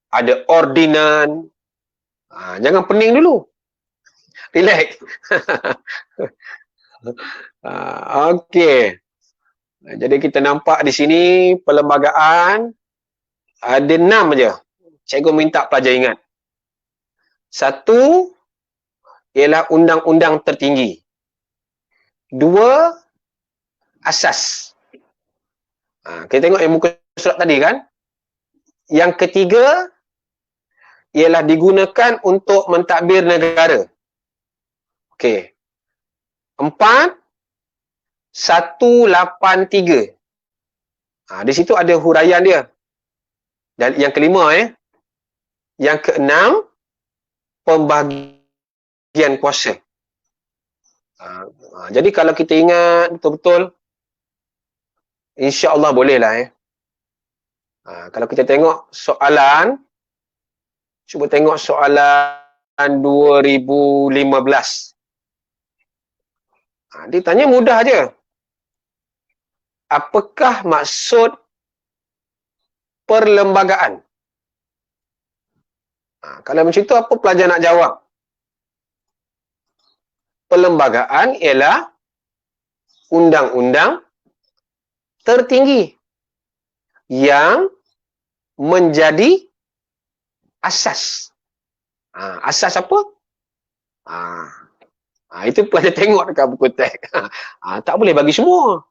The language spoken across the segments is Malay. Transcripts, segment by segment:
ada ordinan. Jangan pening dulu. Relax. Okey. Jadi kita nampak di sini perlembagaan ada 6 je. Cikgu minta pelajar ingat. 1 ialah undang-undang tertinggi. 2 asas. Kita tengok yang muka surat tadi kan. Yang ketiga ialah digunakan untuk mentadbir negara. Okey. 4 183. Di situ ada huraian dia. Dan yang kelima yang keenam pembagian kuasa. Jadi kalau kita ingat betul-betul, insya-Allah bolehlah kalau kita tengok soalan, cuba tengok soalan 2015. Dia tanya mudah je. Apakah maksud perlembagaan? Kalau macam itu, apa pelajar nak jawab? Perlembagaan ialah undang-undang tertinggi yang menjadi asas. Asas apa? Itu pelajar tengok dekat buku teks. Tak boleh bagi semua.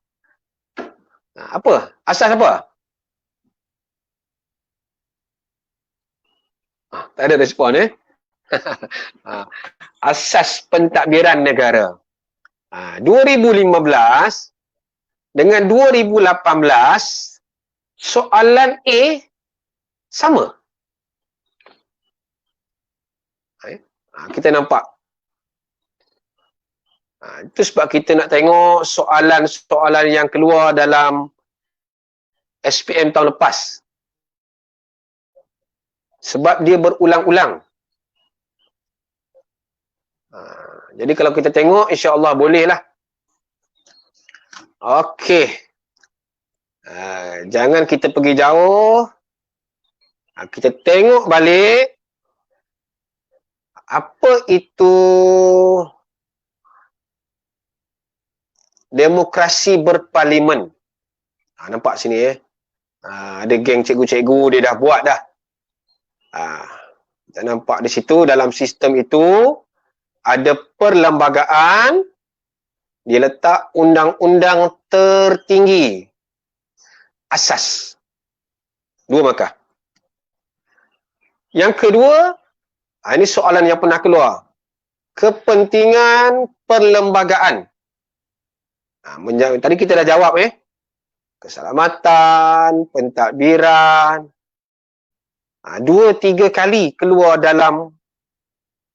Apa? Asas apa? Tak ada respon Asas pentadbiran negara. 2015 dengan 2018 soalan A sama. Kita nampak. Itu sebab kita nak tengok soalan-soalan yang keluar dalam SPM tahun lepas. Sebab dia berulang-ulang. Jadi kalau kita tengok, insya-Allah bolehlah. Okey. Jangan kita pergi jauh. Kita tengok balik. Apa itu demokrasi berparlimen? Nampak sini ada geng cikgu-cikgu dia dah buat dah. Kita nampak di situ dalam sistem itu ada perlembagaan, dia letak undang-undang tertinggi. Asas. 2 markah. Yang kedua, ini soalan yang pernah keluar. Kepentingan perlembagaan. Tadi kita dah jawab keselamatan, pentadbiran. 2-3 kali keluar dalam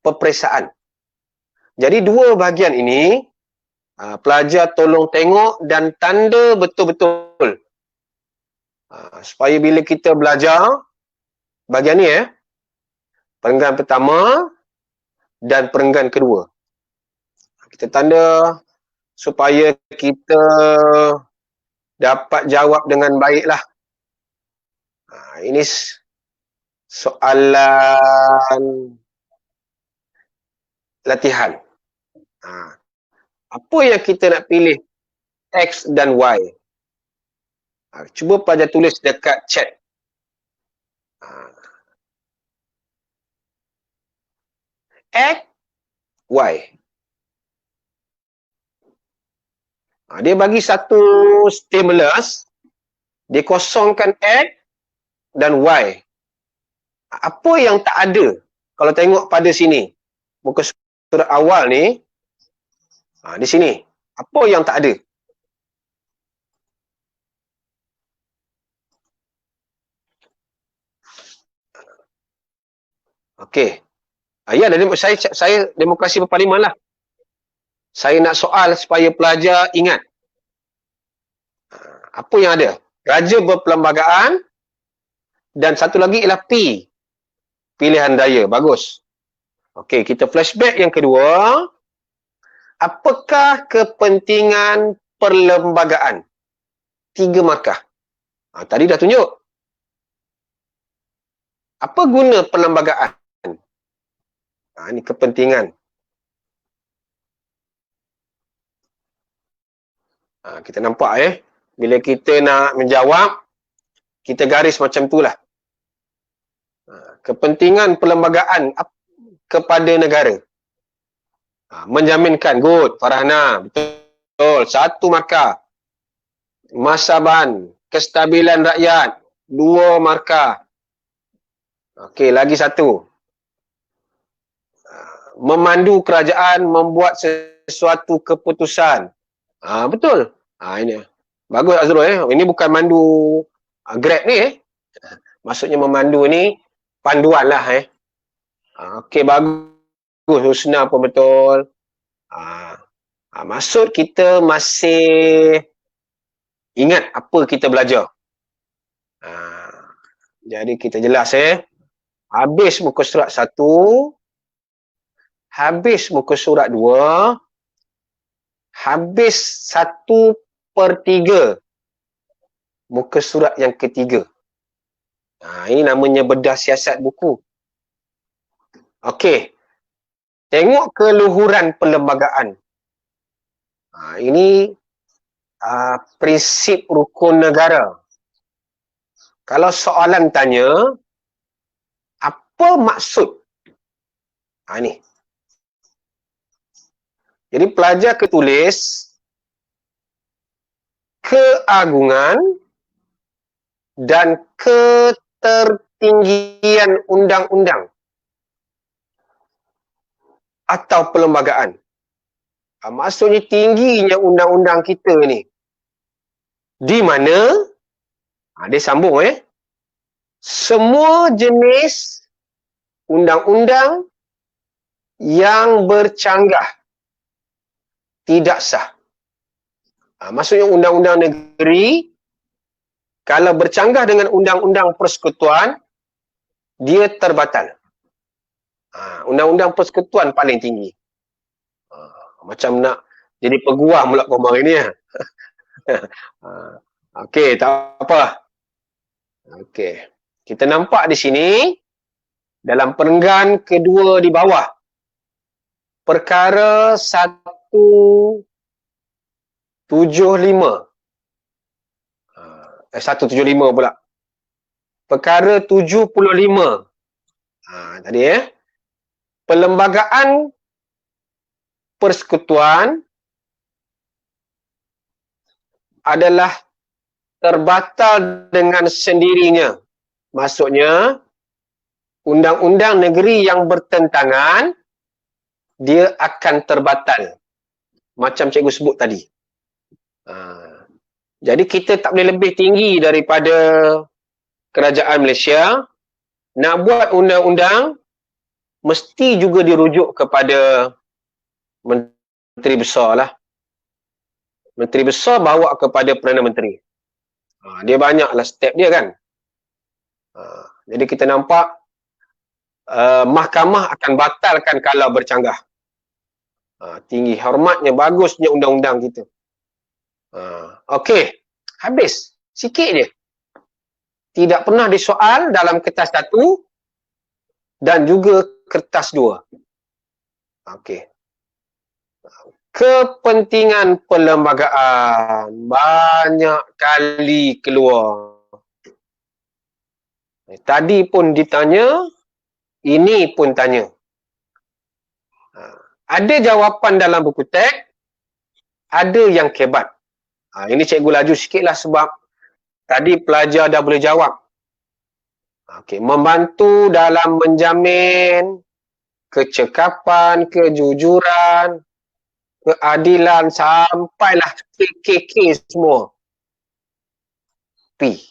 peperiksaan. Jadi 2 bahagian ini pelajar tolong tengok dan tanda betul-betul. Supaya bila kita belajar bahagian ni perenggan pertama dan perenggan kedua. Kita tanda supaya kita dapat jawab dengan baiklah. Ini soalan latihan. Apa yang kita nak pilih? X dan Y. Cuba pelajar tulis dekat chat. X, Y. Dia bagi satu stimulus, dia kosongkan X dan Y. Apa yang tak ada? Kalau tengok pada sini, muka surat awal ni, di sini, apa yang tak ada? Okey. Ya, saya demokrasi berparlimen lah. Saya nak soal supaya pelajar ingat. Apa yang ada? Raja berperlembagaan dan satu lagi ialah P. Pilihan daya. Bagus. Okey, kita flashback yang kedua. Apakah kepentingan perlembagaan? 3 markah. Tadi dah tunjuk. Apa guna perlembagaan? Ini kepentingan. Kita nampak bila kita nak menjawab, kita garis macam itulah. Kepentingan perlembagaan kepada negara. Menjaminkan, good, Farhana, betul, 1 markah. Masaban, kestabilan rakyat, 2 markah. Okey, lagi 1. Memandu kerajaan membuat sesuatu keputusan. Betul. Ini. Bagus Azrul Ini bukan mandu Grab ni Maksudnya memandu ni panduan lah Okey, bagus. Husna pun betul. Maksud kita masih ingat apa kita belajar. Jadi kita jelas habis muka surat 1, habis muka surat 2, habis 1/3 muka surat yang ketiga. Ini namanya bedah siasat buku. Okey. Tengok keluhuran perlembagaan. Ini prinsip rukun negara. Kalau soalan tanya, apa maksud? Ini. Jadi pelajar ketulis keagungan dan ketertinggian undang-undang atau perlembagaan. Maksudnya tingginya undang-undang kita ni. Di mana dia sambung semua jenis undang-undang yang bercanggah tidak sah. Maksudnya undang-undang negeri kalau bercanggah dengan undang-undang persekutuan dia terbatal. Undang-undang persekutuan paling tinggi. Macam nak jadi peguam pula kau hari ni. Okey, tak apa. Okey. Kita nampak di sini dalam perenggan kedua di bawah. Perkara 175. 175 pula. Perkara 75. Tadi perlembagaan persekutuan adalah terbatal dengan sendirinya. Maksudnya, undang-undang negeri yang bertentangan, dia akan terbatal. Macam cikgu sebut tadi. Jadi kita tak boleh lebih tinggi daripada kerajaan Malaysia. Nak buat undang-undang, mesti juga dirujuk kepada Menteri Besar lah. Menteri Besar bawa kepada Perdana Menteri. Dia banyaklah step dia kan. Jadi kita nampak mahkamah akan batalkan kalau bercanggah. Tinggi hormatnya, bagusnya undang-undang kita. Okey, habis. Sikit je. Tidak pernah disoal dalam kertas 1 dan juga kertas 2. Okey. Kepentingan perlembagaan banyak kali keluar. Tadi pun ditanya, ini pun tanya. Ada jawapan dalam buku teks, ada yang kebat. Ini cikgu laju sikitlah sebab tadi pelajar dah boleh jawab. Okey, membantu dalam menjamin kecekapan, kejujuran, keadilan sampailah KKK semua. P.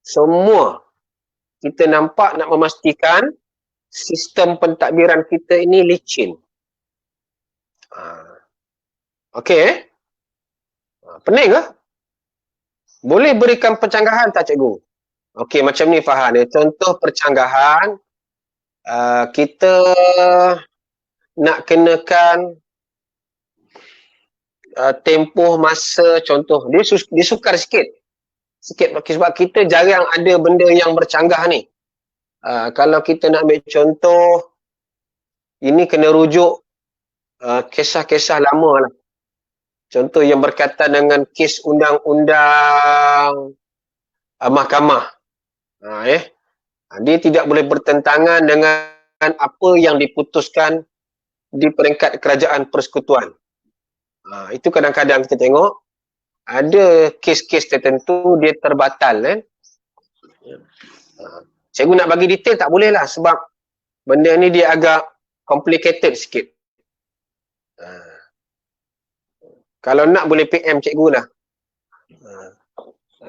Semua kita nampak nak memastikan sistem pentadbiran kita ini licin. Okey. Pening ke? Boleh berikan pencanggahan tak cikgu? Okey, macam ni Fahan. Contoh pencanggahan, kita nak kenakan tempoh masa, contoh dia sukar sikit. sikit sebab kita jarang ada benda yang bercanggah ni. Kalau kita nak ambil contoh, ini kena rujuk kisah-kisah lama lah. Contoh yang berkaitan dengan kes undang-undang mahkamah. Dia tidak boleh bertentangan dengan apa yang diputuskan di peringkat kerajaan persekutuan. Itu kadang-kadang kita tengok ada kes-kes tertentu dia terbatal. Cikgu nak bagi detail tak boleh lah sebab benda ni dia agak complicated sikit. Kalau nak boleh PM cikgu lah.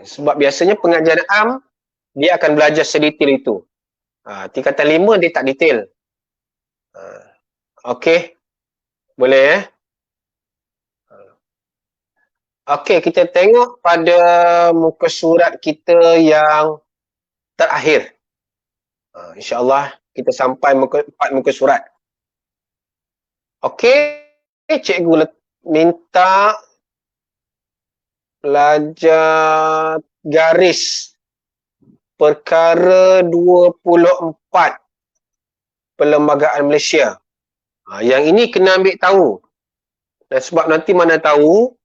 Sebab biasanya pengajian am dia akan belajar sedetail itu. Tingkatan 5 dia tak detail. Okey. Boleh Okey, kita tengok pada muka surat kita yang terakhir. InsyaAllah kita sampai 4 muka surat. Okey, cikgu minta pelajar garis perkara 24 Perlembagaan Malaysia. Yang ini kena ambil tahu. Dan sebab nanti mana tahu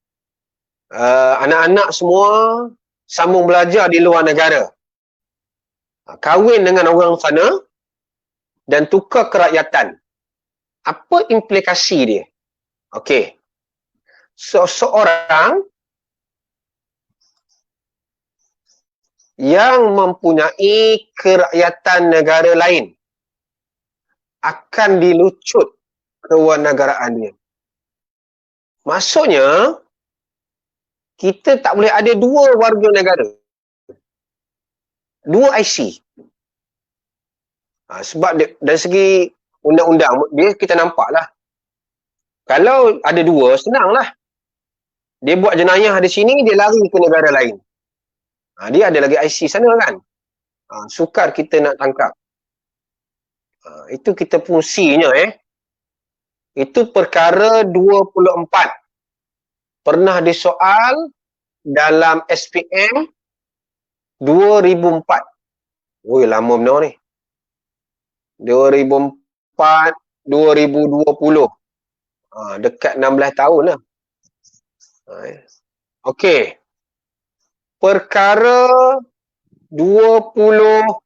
anak-anak semua sambung belajar di luar negara. Kahwin dengan orang sana dan tukar kerakyatan. Apa implikasi dia? Okey. Seorang yang mempunyai kerakyatan negara lain akan dilucut kewarganegaraan dia. Maksudnya, kita tak boleh ada dua warga negara. Dua IC. Sebab dari segi undang-undang, dia kita nampak lah. Kalau ada dua, senang lah. Dia buat jenayah di sini, dia lari ke negara lain. Dia ada lagi IC sana kan. Sukar kita nak tangkap. Itu kita fungsinya Itu perkara 24. Pernah disoal dalam SPM 2004. Lama benar ni. 2004, 2020. Dekat 16 tahun lah. Okey. Perkara 25.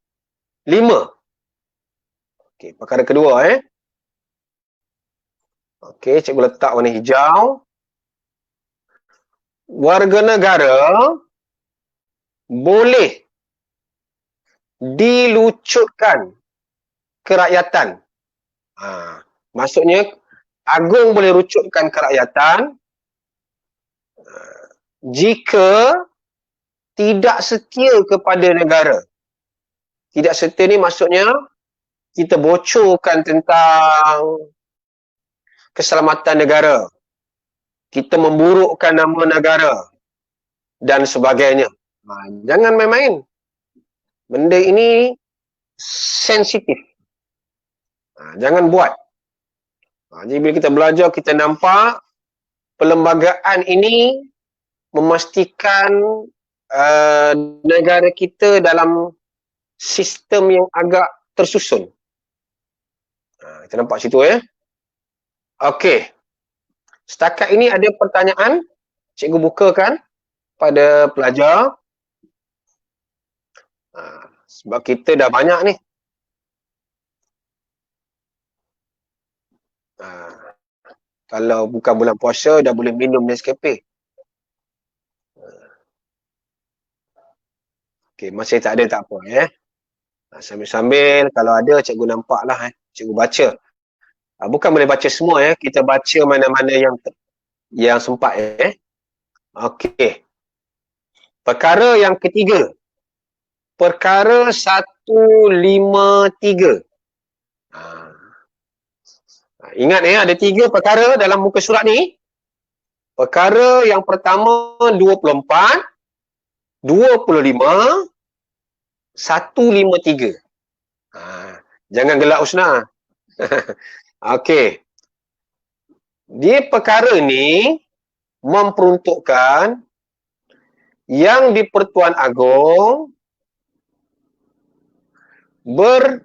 Okey, perkara kedua Okey, cikgu letak warna hijau. Warga negara boleh dilucutkan kerakyatan. Maksudnya, Agung boleh rucutkan kerakyatan jika tidak setia kepada negara. Tidak setia ni maksudnya, kita bocorkan tentang keselamatan negara. Kita memburukkan nama negara dan sebagainya. Jangan main-main. Benda ini sensitif. Jangan buat. Jadi bila kita belajar, kita nampak perlembagaan ini memastikan negara kita dalam sistem yang agak tersusun. Kita nampak situ Okey. Setakat ini ada pertanyaan? Cikgu bukakan pada pelajar. Sebab kita dah banyak ni. Kalau bukan bulan puasa, dah boleh minum Nescafe. Okey, masih tak ada tak apa Sambil-sambil kalau ada cikgu nampak lah cikgu baca. Bukan boleh baca semua kita baca mana-mana yang sempat Okey. Perkara yang ketiga. Perkara 153. Ingat ada 3 perkara dalam muka surat ni. Perkara yang pertama 24, 25, 153. Jangan gelak Usna. Okey. Dia perkara ni memperuntukkan yang di-Pertuan Agong berperanan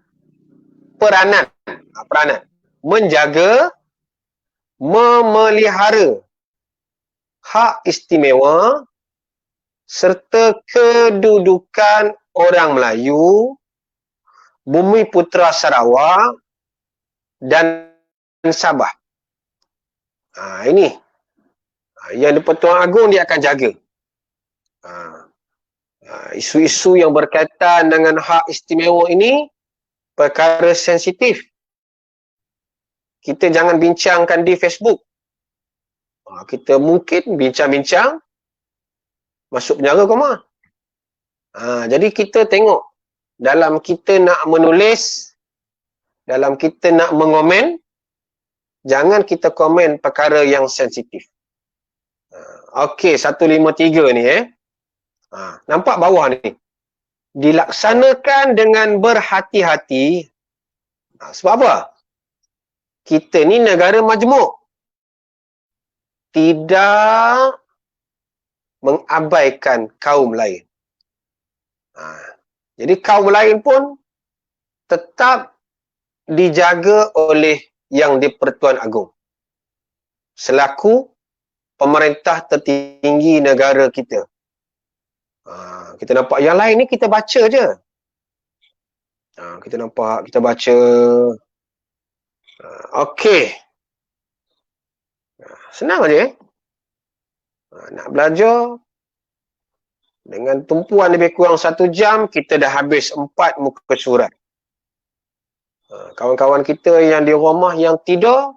menjaga, memelihara hak istimewa serta kedudukan orang Melayu, Bumi Putera Sarawak dan Sabah. Ini yang di-Pertuan Agong dia akan jaga. Isu-isu yang berkaitan dengan hak istimewa ini perkara sensitif. Kita jangan bincangkan di Facebook. Kita mungkin bincang-bincang masuk penjara ke mana. Jadi kita tengok dalam kita nak menulis, dalam kita nak mengomen, jangan kita komen perkara yang sensitif. Okey, 153 ni nampak bawah ni. Dilaksanakan dengan berhati-hati. Sebab apa? Kita ni negara majmuk. Tidak mengabaikan kaum lain. Jadi kaum lain pun tetap dijaga oleh yang di-Pertuan Agong selaku pemerintah tertinggi negara kita. Kita nampak yang lain ni kita baca je. Kita nampak, kita baca. Okey. Senang aja. Nak belajar dengan tumpuan lebih kurang 1 jam, kita dah habis 4 muka surat. Kawan-kawan kita yang di rumah yang tidur,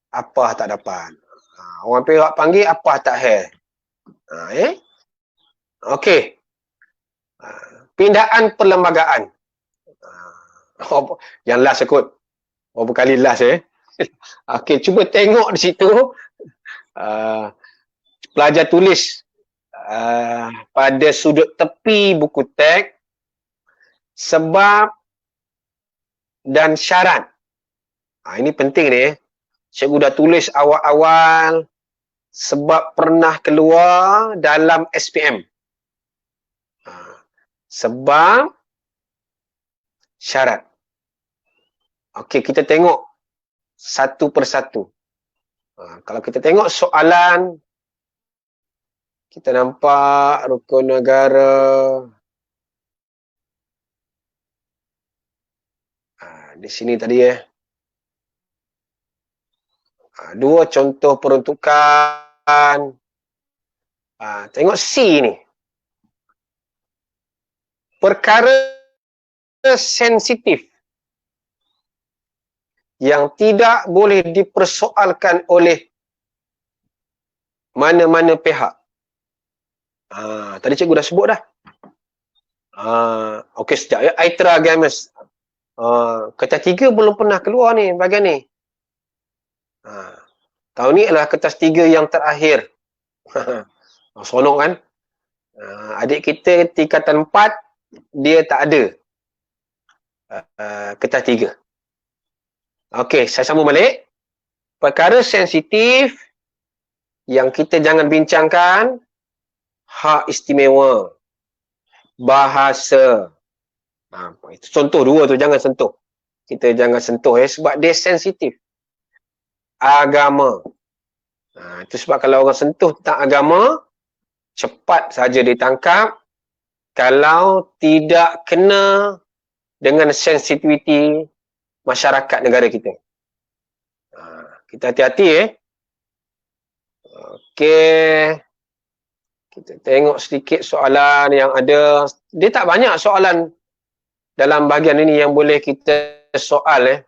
apa tak dapat. Orang Perak panggil apa tak hair. Okey. Pindaan perlembagaan. Yang last ikut. Berapa kali last Okey, cuba tengok di situ. Pelajar tulis pada sudut tepi buku teks sebab dan syarat. Ini penting ni. Cikgu dah tulis awal-awal sebab pernah keluar dalam SPM. Sebab syarat. Okey, kita tengok satu persatu. Kalau kita tengok soalan, kita nampak rukun negara. Di sini tadi 2 contoh peruntukan. Tengok C ni. Perkara sensitif yang tidak boleh dipersoalkan oleh mana-mana pihak. Tadi cikgu dah sebut dah. Okey, sekejap ya. Aitra Games. Kertas 3 belum pernah keluar ni, bahagian ni. Tahun ni adalah kertas 3 yang terakhir. Sonok kan? Adik kita tingkatan 4, dia tak ada kertas 3. Okey, saya sambung balik. Perkara sensitif yang kita jangan bincangkan, hak istimewa, bahasa. Itu contoh 2 tu, jangan sentuh. Kita jangan sentuh sebab dia sensitif. Agama. Itu sebab kalau orang sentuh tentang agama, cepat saja ditangkap kalau tidak kena dengan sensitiviti masyarakat negara kita. Kita hati-hati Okey. Kita tengok sedikit soalan yang ada. Dia tak banyak soalan dalam bahagian ini yang boleh kita soal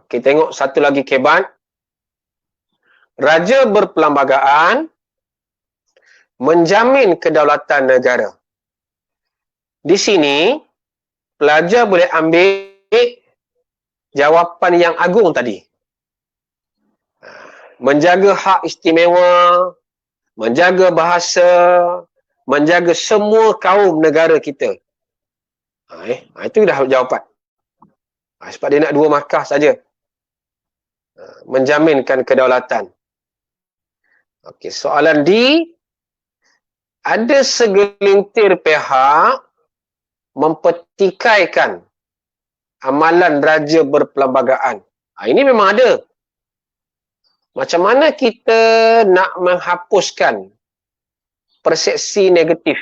Kita tengok satu lagi kebat. Raja berperlembagaan menjamin kedaulatan negara. Di sini, pelajar boleh ambil jawapan yang agung tadi. Menjaga hak istimewa, menjaga bahasa, menjaga semua kaum negara kita. Itu dah jawapan. Sebab dia nak 2 markah saja. Menjaminkan kedaulatan. Okey, soalan D. ada segelintir pihak mempertikaikan amalan raja berperlembagaan. Ini memang ada. Macam mana kita nak menghapuskan persepsi negatif?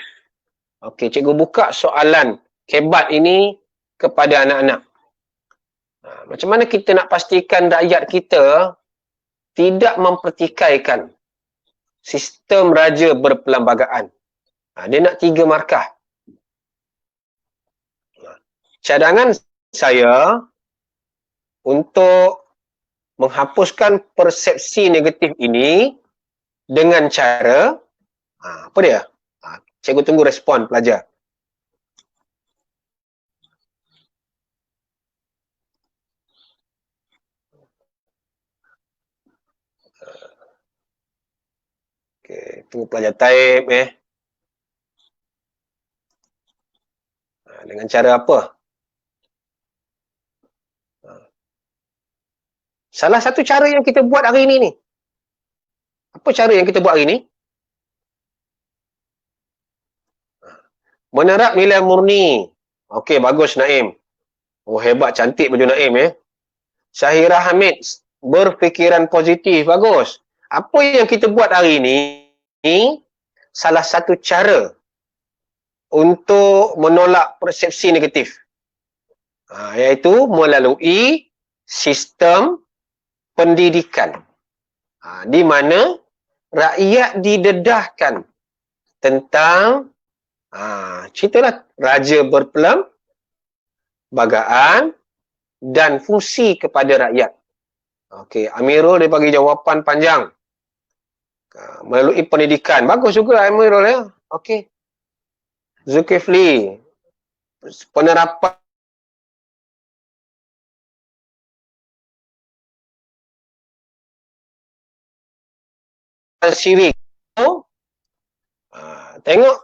Okey, cikgu buka soalan kebat ini kepada anak-anak. Macam mana kita nak pastikan rakyat kita tidak mempertikaikan sistem raja berperlembagaan? Dia nak 3 markah. Cadangan saya untuk menghapuskan persepsi negatif ini dengan cara apa dia? Cikgu tunggu respon pelajar. Okey, tunggu pelajar type dengan cara apa? Salah satu cara yang kita buat hari ini ni. Apa cara yang kita buat hari ini? Menerap nilai murni. Okey, bagus Naim. Oh, hebat, cantik baju Naim Syahira Hamid, berfikiran positif. Bagus. Apa yang kita buat hari ini, salah satu cara untuk menolak persepsi negatif. Iaitu melalui sistem pendidikan. Di mana rakyat didedahkan tentang ceritalah raja berperlembagaan dan fungsi kepada rakyat. Okey, Amirul dia bagi jawapan panjang. Melalui pendidikan. Bagus juga Amirul Okey. Zulkifli, penerapan syirik. Tengok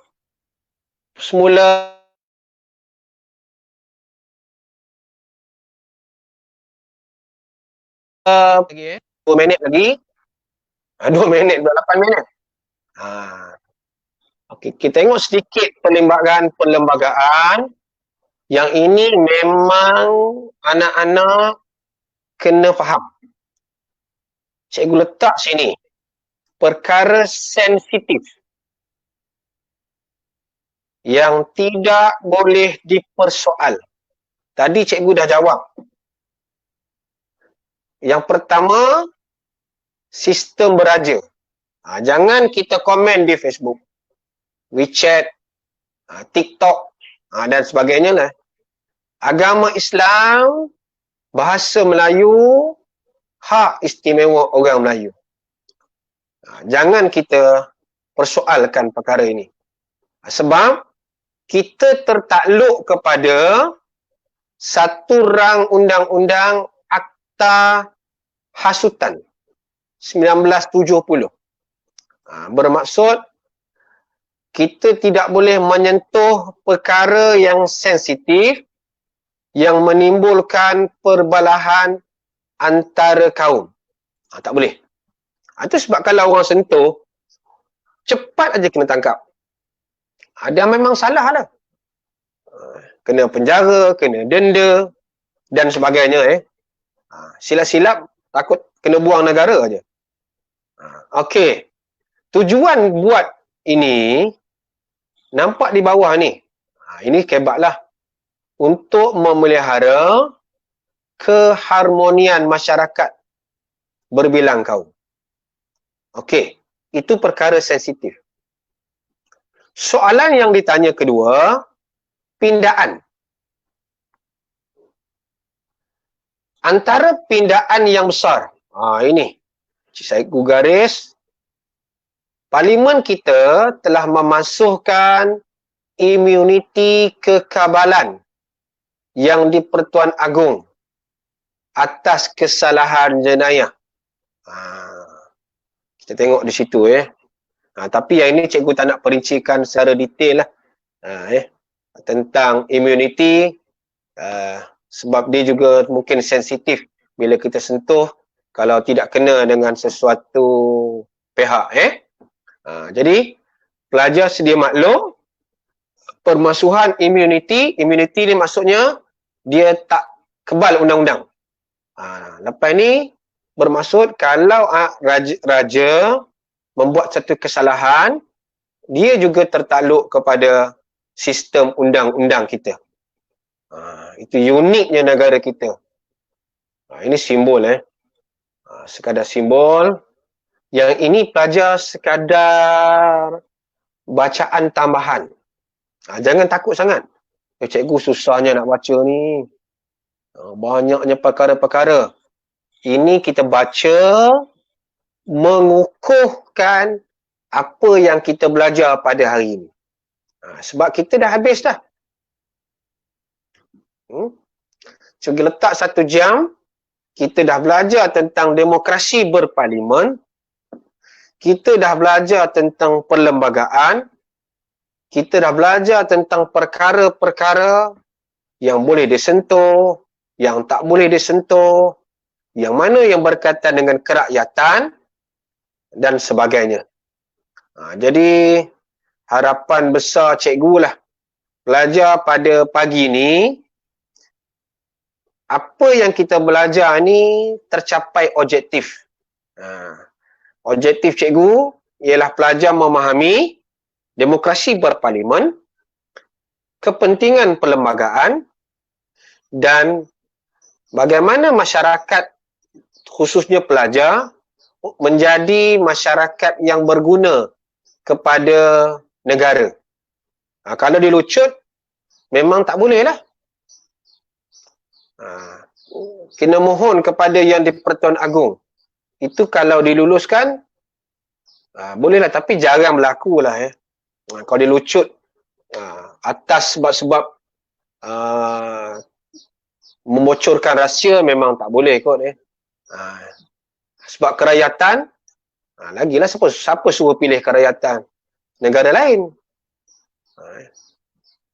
semula 2 minit lagi. 2 minit, 8 minit. Okey, kita tengok sedikit perlembagaan yang ini memang anak-anak kena faham. Cikgu letak sini. Perkara sensitif yang tidak boleh dipersoal. Tadi cikgu dah jawab. Yang pertama, sistem beraja. Jangan kita komen di Facebook, WeChat, TikTok dan sebagainya lah. Agama Islam, bahasa Melayu, hak istimewa orang Melayu. Jangan kita persoalkan perkara ini. Sebab kita tertakluk kepada satu rang undang-undang Akta Hasutan 1970. Bermaksud kita tidak boleh menyentuh perkara yang sensitif yang menimbulkan perbalahan antara kaum. Tak boleh. Itu sebab kalau orang sentuh, cepat aja kena tangkap. Ada memang salah lah. Kena penjara, kena denda dan sebagainya. Silap-silap takut kena buang negara aja. Okey. Tujuan buat ini nampak di bawah ni. Ini kebatlah untuk memelihara keharmonian masyarakat berbilang kaum. Okey, itu perkara sensitif. Soalan yang ditanya kedua, pindaan. Antara pindaan yang besar, ini, saya garis, Parlimen kita telah memasukkan imuniti kekabalan yang di-Pertuan Agong atas kesalahan jenayah. Kita tengok di situ tapi yang ini cikgu tak nak perincikan secara detail lah tentang immunity sebab dia juga mungkin sensitif bila kita sentuh kalau tidak kena dengan sesuatu pihak jadi pelajar sedia maklum, permasuhan imuniti ni maksudnya dia tak kebal undang-undang. Lepas ni bermaksud kalau raja membuat satu kesalahan, dia juga tertakluk kepada sistem undang-undang kita. Itu uniknya negara kita. Ini simbol sekadar simbol. Yang ini pelajar sekadar bacaan tambahan. Jangan takut sangat. Cikgu susahnya nak baca ni. Banyaknya perkara-perkara. Ini kita baca mengukuhkan apa yang kita belajar pada hari ini. Sebab kita dah habis dah. So, letak 1 jam, kita dah belajar tentang demokrasi berparlimen, kita dah belajar tentang perlembagaan, kita dah belajar tentang perkara-perkara yang boleh disentuh, yang tak boleh disentuh, yang mana yang berkaitan dengan kerakyatan dan sebagainya. Jadi harapan besar cikgu lah, pelajar pada pagi ni, apa yang kita belajar ni tercapai objektif. Objektif cikgu ialah pelajar memahami demokrasi berparlimen, kepentingan perlembagaan dan bagaimana masyarakat, khususnya pelajar, menjadi masyarakat yang berguna kepada negara. Kalau dilucut, memang tak boleh lah. Kena mohon kepada yang di-Pertuan Agong. Itu kalau diluluskan, bolehlah, tapi jarang berlaku lah. Kalau dilucut atas sebab-sebab membocorkan rahsia, memang tak boleh kot. Sebab kerakyatan, lagilah siapa suruh pilih kerakyatan negara lain.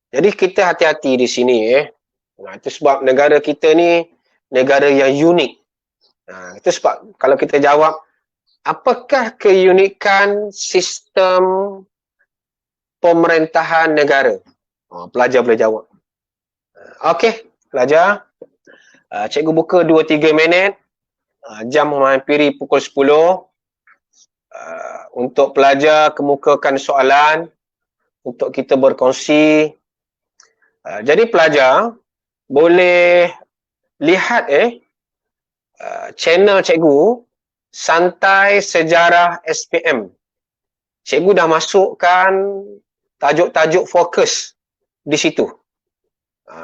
Jadi kita hati-hati di sini. Itu sebab negara kita ni negara yang unik. Itu sebab kalau kita jawab, apakah keunikan sistem pemerintahan negara? Pelajar boleh jawab. Okey, pelajar. Cikgu buka 2-3 minit. Jam menghampiri pukul 10. Untuk pelajar kemukakan soalan, untuk kita berkongsi. Jadi pelajar boleh lihat channel cikgu Santai Sejarah SPM. Cikgu dah masukkan tajuk-tajuk fokus di situ.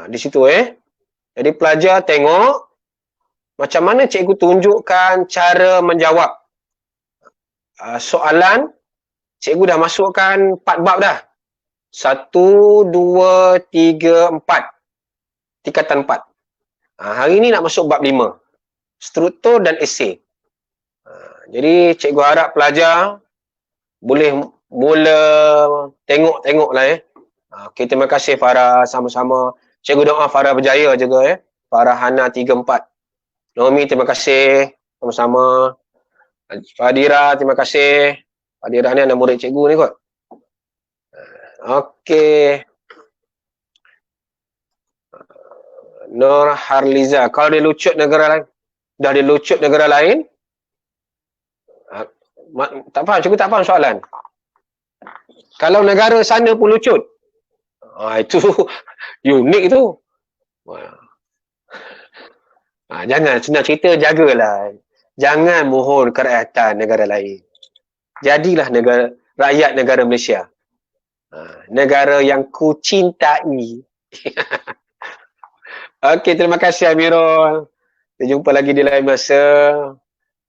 Di situ Jadi pelajar tengok macam mana cikgu tunjukkan cara menjawab soalan. Cikgu dah masukkan 4 bab dah. 1, 2, 3, 4. Tingkatan 4. Hari ni nak masuk bab 5. Struktur dan esei. Jadi cikgu harap pelajar boleh mula tengok-tengok lah. Okay, terima kasih Farah, sama-sama. Cikgu doa Farah berjaya juga. Farah Hana 3-4. Nomi, terima kasih. Sama-sama. Fadira, terima kasih. Fadira ni anak murid cikgu ni kot. Okey. Nur Harliza, kalau dia lucut negara lain, dah dia lucut negara lain, tak faham, cikgu tak faham soalan. Kalau negara sana pun lucut, itu unik tu. Jangan, senang cerita, jagalah. Jangan mohon kerakyatan negara lain. Jadilah rakyat negara Malaysia. Negara yang ku cintai. Okey, terima kasih Amirul. Kita jumpa lagi di lain masa.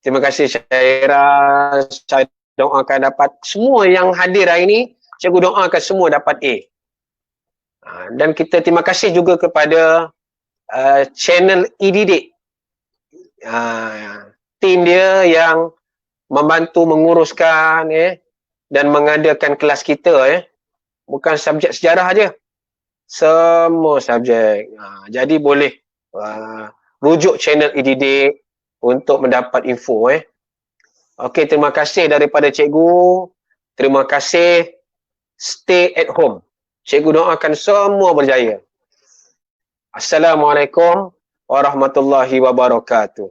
Terima kasih Syaira. Saya doakan dapat semua yang hadir hari ini. Cikgu doakan semua dapat A. Dan kita terima kasih juga kepada channel e-didik. Tim dia yang membantu menguruskan dan mengadakan kelas kita. Bukan subjek sejarah aja. Semua subjek. Jadi boleh rujuk channel e-didik untuk mendapat info. Okey, terima kasih daripada cikgu. Terima kasih stay at home. Cikgu doakan semua berjaya. Assalamualaikum warahmatullahi wabarakatuh.